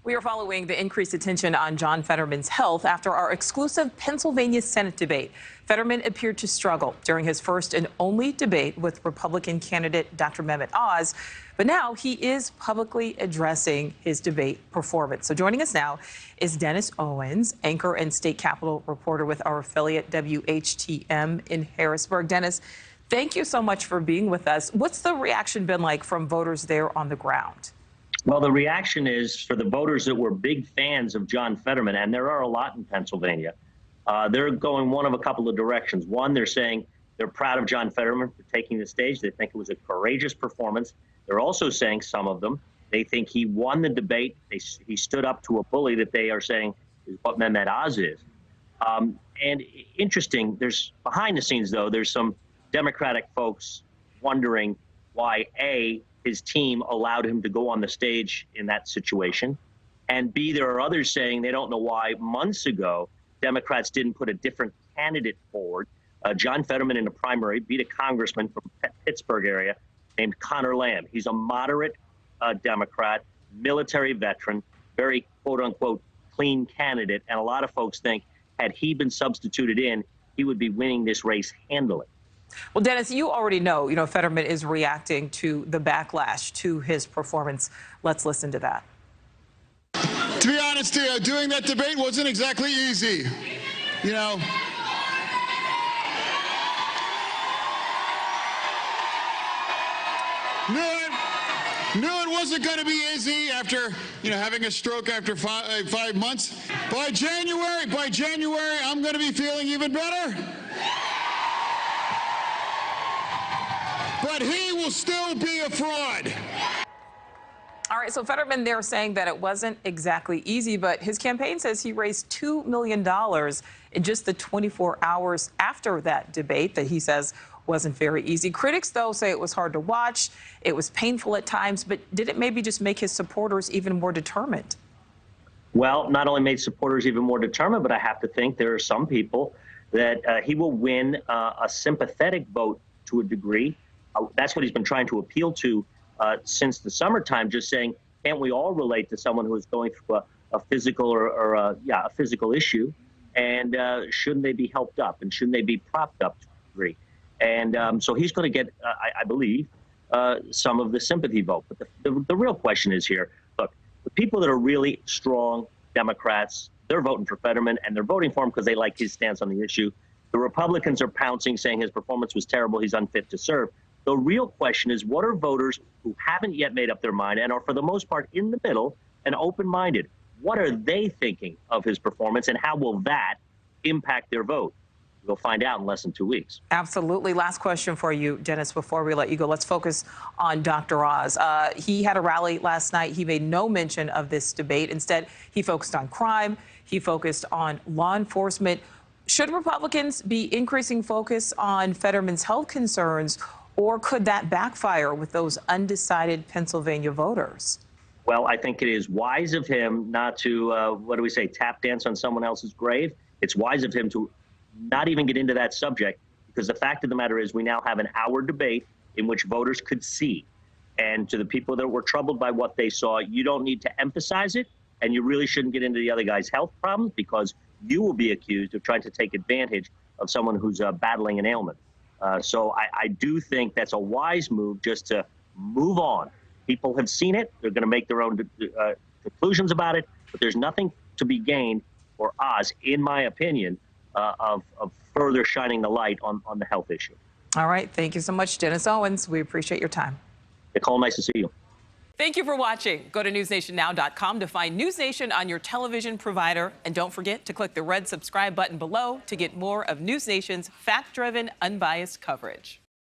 We are following the increased attention on John Fetterman's health after our exclusive Pennsylvania Senate debate. Fetterman appeared to struggle during his first and only debate with Republican candidate Dr. Mehmet Oz, but now he is publicly addressing his debate performance. So joining us now is Dennis Owens, anchor and State Capitol reporter with our affiliate WHTM in Harrisburg. Dennis, thank you so much for being with us. What's the reaction been like from voters there on the ground? Well, the reaction is for the voters that were big fans of John Fetterman, and there are a lot in Pennsylvania, they're going one of a couple of directions. One, they're saying they're proud of John Fetterman for taking the stage. They think it was a courageous performance. They're also saying, some of them, they think he won the debate. He stood up to a bully that they are saying is what Mehmet Oz is. And interesting, there's behind the scenes, though, there's some Democratic folks wondering why, A, his team allowed him to go on the stage in that situation, and B, there are others saying they don't know why months ago Democrats didn't put a different candidate forward. John Fetterman in the primary beat a congressman from Pittsburgh area named Connor Lamb. He's a moderate Democrat, military veteran, very quote-unquote clean candidate, and a lot of folks think had he been substituted in, he would be winning this race handily. Well, Dennis, you already know, Fetterman is reacting to the backlash to his performance. Let's listen to that. To be honest, doing that debate wasn't exactly easy. Knew it wasn't going to be easy after, having a stroke after 5 months. By January, I'm going to be feeling even better. But he will still be a fraud. All right, so Fetterman, they're saying that it wasn't exactly easy, but his campaign says he raised $2 million in just the 24 hours after that debate that he says wasn't very easy. Critics, though, say it was hard to watch, it was painful at times, but did it maybe just make his supporters even more determined? Well, not only made supporters even more determined, but I have to think there are some people that he will win a sympathetic vote to a degree. That's what he's been trying to appeal to since the summertime, just saying, can't we all relate to someone who is going through a physical a physical issue, and shouldn't they be helped up, and shouldn't they be propped up to a degree? And so he's going to get, I believe, some of the sympathy vote. But the real question is here, look, the people that are really strong Democrats, they're voting for Fetterman, and they're voting for him because they like his stance on the issue. The Republicans are pouncing, saying his performance was terrible, he's unfit to serve. The real question is, what are voters who haven't yet made up their mind and are, for the most part, in the middle and open-minded? What are they thinking of his performance, and how will that impact their vote? We'll find out in less than 2 weeks. Absolutely. Last question for you, Dennis, before we let you go. Let's focus on Dr. Oz. He had a rally last night. He made no mention of this debate. Instead, he focused on crime. He focused on law enforcement. Should Republicans be increasing focus on Fetterman's health concerns, or could that backfire with those undecided Pennsylvania voters? Well, I think it is wise of him not to, tap dance on someone else's grave. It's wise of him to not even get into that subject, because the fact of the matter is we now have an hour debate in which voters could see. And to the people that were troubled by what they saw, you don't need to emphasize it, and you really shouldn't get into the other guy's health problems, because you will be accused of trying to take advantage of someone who's battling an ailment. So I do think that's a wise move, just to move on. People have seen it. They're going to make their own conclusions about it. But there's nothing to be gained for Oz, in my opinion, of further shining the light on the health issue. All right. Thank you so much, Dennis Owens. We appreciate your time. Nichole, nice to see you. Thank you for watching. Go to newsnationnow.com to find NewsNation on your television provider. And don't forget to click the red subscribe button below to get more of NewsNation's fact-driven, unbiased coverage.